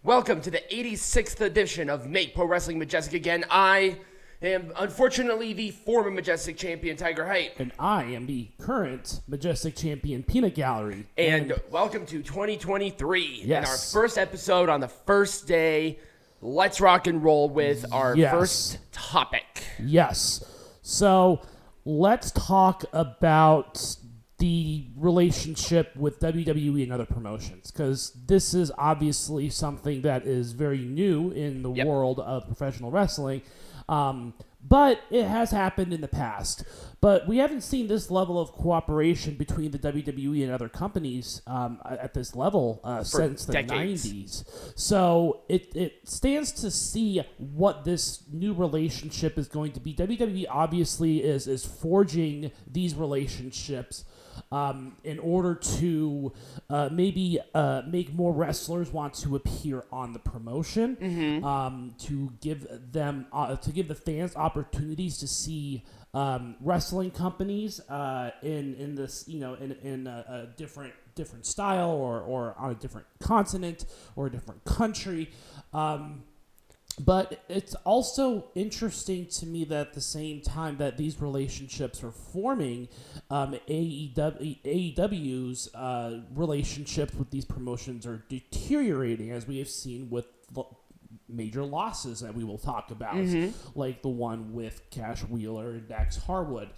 Welcome to the 86th edition of Make Pro Wrestling Majestic again. I am, unfortunately, the former Majestic Champion, Tiger Hype. And I am the current Majestic Champion, Peanut Gallery. And welcome to 2023. Yes. And our first episode on the first day. Let's rock and roll with our first topic. Yes. So, let's talk about the relationship with WWE and other promotions, because this is obviously something that is very new in the world of professional wrestling, but it has happened in the past. But we haven't seen this level of cooperation between the WWE and other companies at this level since the decades. 90s. So it stands to see what this new relationship is going to be. WWE obviously is forging these relationships in order to maybe make more wrestlers want to appear on the promotion, to give the fans opportunities to see wrestling companies in this, in a different style or on a different continent or a different country. But it's also interesting to me that at the same time that these relationships are forming, AEW's relationships with these promotions are deteriorating, as we have seen with major losses that we will talk about, like the one with Cash Wheeler and Dax Harwood,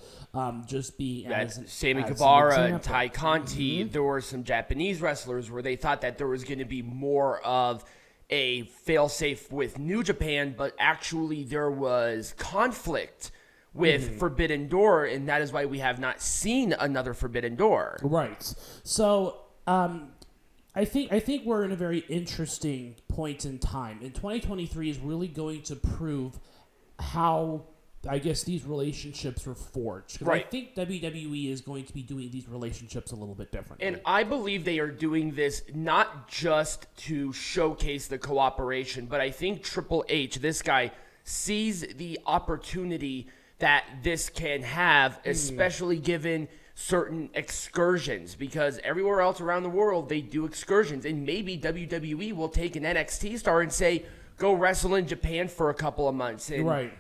just being as Sammy as Guevara an and Ty Conti. There were some Japanese wrestlers where they thought that there was going to be more of a failsafe with New Japan, but actually there was conflict with Forbidden Door, and that is why we have not seen another Forbidden Door. Right. So, I think we're in a very interesting point in time. And 2023 is really going to prove how, I guess, these relationships were forged. Because I think WWE is going to be doing these relationships a little bit differently. And I believe they are doing this not just to showcase the cooperation, but I think Triple H, this guy, sees the opportunity that this can have, especially given certain excursions, because everywhere else around the world, they do excursions. And maybe WWE will take an NXT star and say, go wrestle in Japan for a couple of months. And,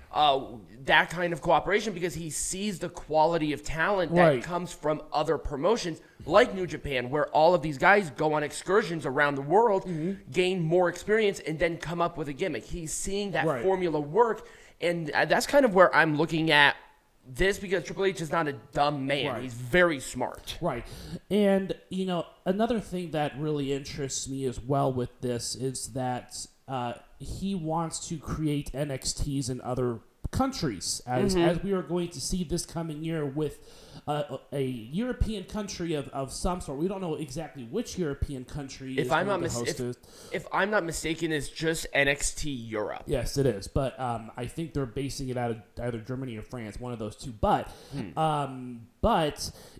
that kind of cooperation, because he sees the quality of talent that comes from other promotions like New Japan, where all of these guys go on excursions around the world, gain more experience, and then come up with a gimmick. He's seeing that formula work, and that's kind of where I'm looking at this, because Triple H is not a dumb man. He's very smart. Right. And, another thing that really interests me as well with this is that he wants to create NXTs in other countries, as we are going to see this coming year with a European country of some sort. We don't know exactly which European country if I'm not mistaken, it's just NXT Europe. Yes, it is. But I think they're basing it out of either Germany or France, one of those two. But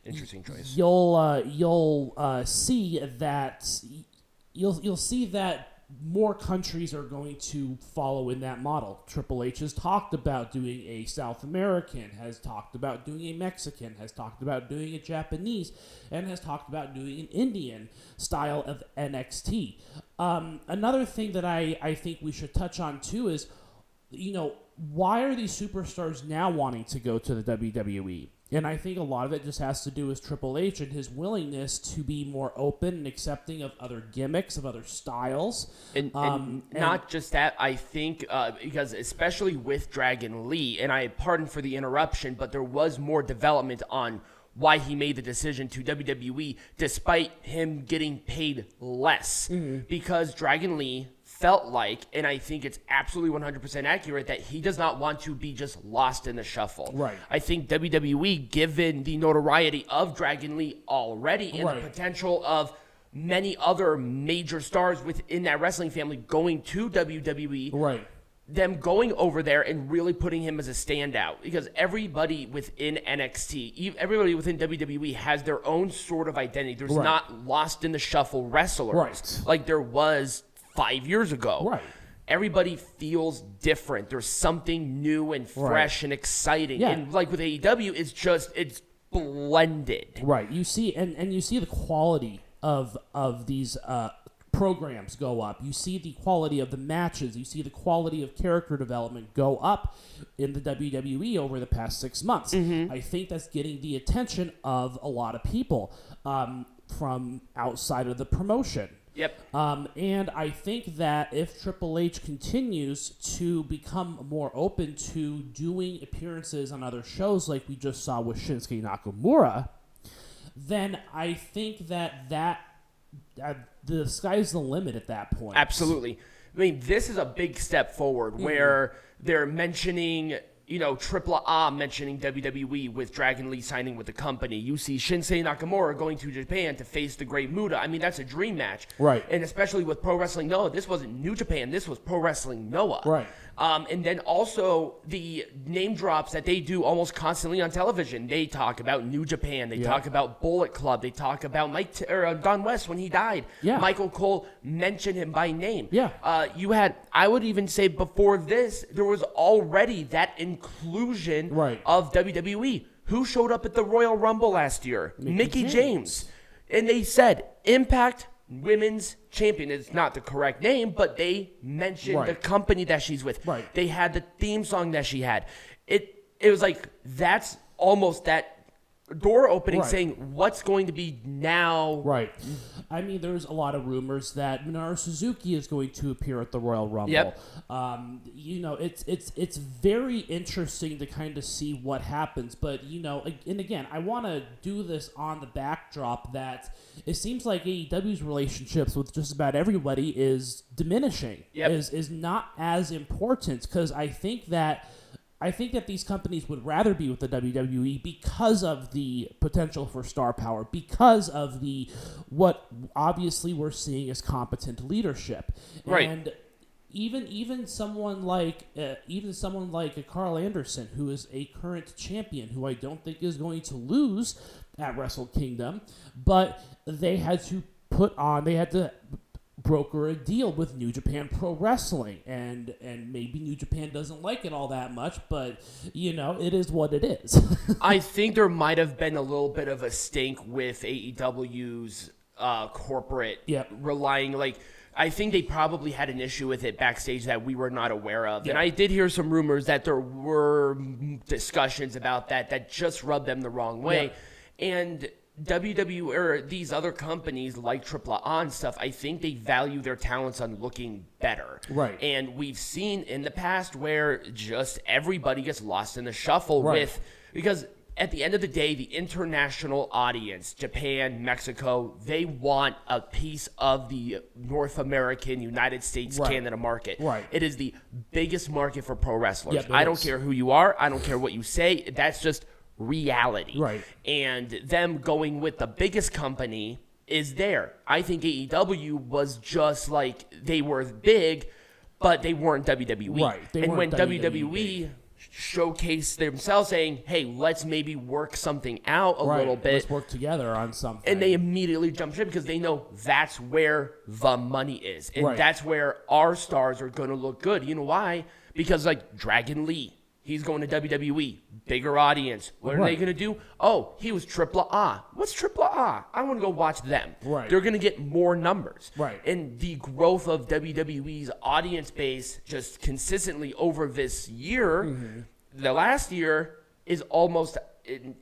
interesting choice. You'll see that more countries are going to follow in that model. Triple H has talked about doing a South American, has talked about doing a Mexican, has talked about doing a Japanese, and has talked about doing an Indian style of NXT. Another thing that I think we should touch on too is, why are these superstars now wanting to go to the WWE? And I think a lot of it just has to do with Triple H and his willingness to be more open and accepting of other gimmicks, of other styles. And not just that, I think, because especially with Dragon Lee, and I pardon for the interruption, but there was more development on why he made the decision to WWE despite him getting paid less. Because Dragon Lee felt like, and I think it's absolutely 100% accurate, that he does not want to be just lost in the shuffle. Right. I think WWE, given the notoriety of Dragon Lee already and the potential of many other major stars within that wrestling family going to WWE, them going over there and really putting him as a standout, because everybody within NXT, everybody within WWE has their own sort of identity. There's not lost in the shuffle wrestlers like there was 5 years ago. Everybody feels different. There's something new and fresh and exciting. And like with AEW, it's blended. You see, and you see the quality of these programs go up. You see the quality of the matches. You see the quality of character development go up in the WWE over the past 6 months. I think that's getting the attention of a lot of people from outside of the promotion. Yep. And I think that if Triple H continues to become more open to doing appearances on other shows like we just saw with Shinsuke Nakamura, then I think that the sky's the limit at that point. Absolutely. I mean, this is a big step forward where they're mentioning, AAA mentioning WWE with Dragon Lee signing with the company. You see Shinsuke Nakamura going to Japan to face the Great Muta. I mean, that's a dream match. Right. And especially with Pro Wrestling Noah, this wasn't New Japan, this was Pro Wrestling Noah. Right. And then also the name drops that they do almost constantly on television. They talk about New Japan. They talk about Bullet Club. They talk about Don West when he died. Yeah. Michael Cole mentioned him by name. Yeah. I would even say before this, there was already that inclusion of WWE. Who showed up at the Royal Rumble last year? Mickie James. And they said, Impact Women's Champion is not the correct name, but they mentioned the company that she's with. Right. They had the theme song that she had. It was like, that's almost that door opening saying what's going to be now. Right. I mean, there's a lot of rumors that Minoru Suzuki is going to appear at the Royal Rumble. Yep. It's very interesting to kind of see what happens. But, and again, I want to do this on the backdrop that it seems like AEW's relationships with just about everybody is diminishing. Yep. Is not as important because I think that these companies would rather be with the WWE because of the potential for star power, because of what obviously we're seeing as competent leadership. Right. And even someone like Carl Anderson, who is a current champion, who I don't think is going to lose at Wrestle Kingdom, but they had to broker a deal with New Japan Pro Wrestling, and maybe New Japan doesn't like it all that much, but it is what it is. I think there might have been a little bit of a stink with AEW's corporate relying, I think they probably had an issue with it backstage that we were not aware of. And I did hear some rumors that there were discussions about that just rubbed them the wrong way. And WWE or these other companies like AAA and stuff, I think they value their talents on looking better. Right. And we've seen in the past where just everybody gets lost in the shuffle because at the end of the day, the international audience, Japan, Mexico, they want a piece of the North American, United States, Canada market. Right. It is the biggest market for pro wrestlers. Yep, I don't care who you are. I don't care what you say. That's just reality. Right. And them going with the biggest company is there. I think AEW was just like they were big, but they weren't WWE. Right. And when WWE showcased themselves saying, hey, let's maybe work something out a little bit. Let's work together on something. And they immediately jumped ship because they know that's where the money is. And that's where our stars are going to look good. You know why? Because Dragon Lee, he's going to WWE, bigger audience. What are they going to do? Oh, he was AAA. What's AAA? I want to go watch them. Right. They're going to get more numbers. Right. And the growth of WWE's audience base just consistently over this year, the last year, is almost in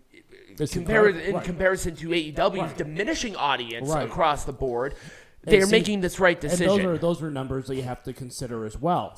comparison to AEW's diminishing audience across the board. They're making this right decision. And those are numbers that you have to consider as well.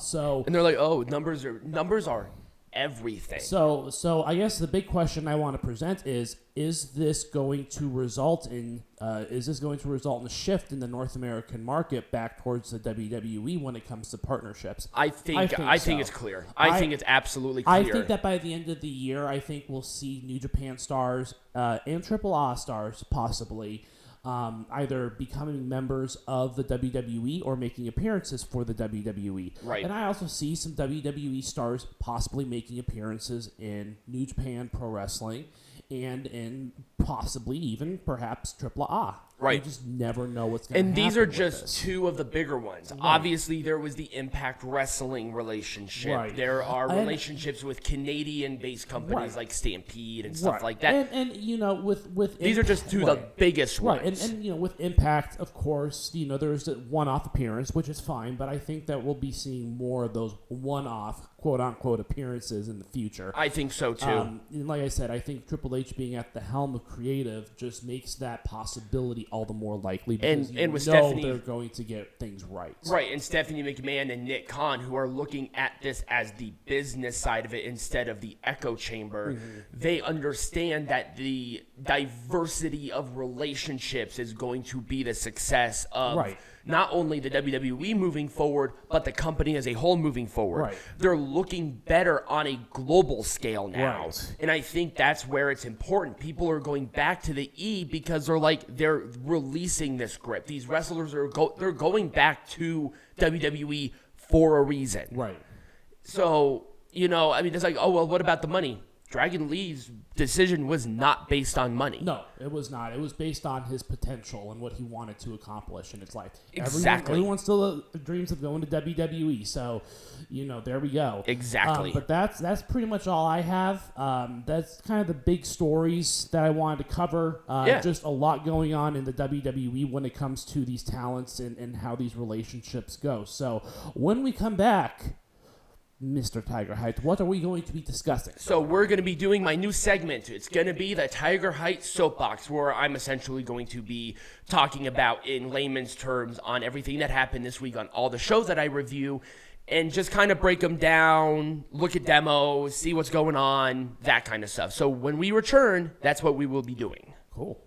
And they're like, oh, numbers are everything. So I guess the big question I want to present is this going to result in a shift in the North American market back towards the WWE when it comes to partnerships? I think it's clear. I think it's absolutely clear. I think that by the end of the year, I think we'll see New Japan stars and AAA stars possibly either becoming members of the WWE or making appearances for the WWE. Right. And I also see some WWE stars possibly making appearances in New Japan Pro Wrestling and in possibly even perhaps AAA. Right. You just never know what's going to happen. And these are with just this. two of the bigger ones. Right. Obviously, there was the Impact Wrestling relationship. Right. There are relationships with Canadian-based companies like Stampede and stuff like that. And you know, with these are just two of the biggest ones. And you know, with Impact, of course, you know, there's a one-off appearance, which is fine, but I think that we'll be seeing more of those one-off, quote-unquote, appearances in the future. I think so, too. And like I said, I think Triple H being at the helm of creative just makes that possibility all the more likely because and with know Stephanie, they're going to get things right. Right, and Stephanie McMahon and Nick Khan, who are looking at this as the business side of it instead of the echo chamber, they understand that the diversity of relationships is going to be the success of not only the WWE moving forward, but the company as a whole moving forward. Right. They're looking better on a global scale now. Right. And I think that's where it's important. People are going back to the E because they're releasing this grip. These wrestlers they're going back to WWE for a reason. Right. So, you know, I mean, it's like, oh, well, what about the money? Dragon Lee's decision was not based on money. No, it was not. It was based on his potential and what he wanted to accomplish in his life. Exactly. Everyone still dreams of going to WWE. So, you know, there we go. Exactly. But that's pretty much all I have. That's kind of the big stories that I wanted to cover. Just a lot going on in the WWE when it comes to these talents and how these relationships go. So when we come back, Mr. Tiger Heights, what are we going to be discussing? So we're going to be doing my new segment. It's going to be the Tiger Heights Soapbox, where I'm essentially going to be talking about, in layman's terms, on everything that happened this week on all the shows that I review, and just kind of break them down, look at demos, see what's going on, that kind of stuff. So when we return, that's what we will be doing. Cool.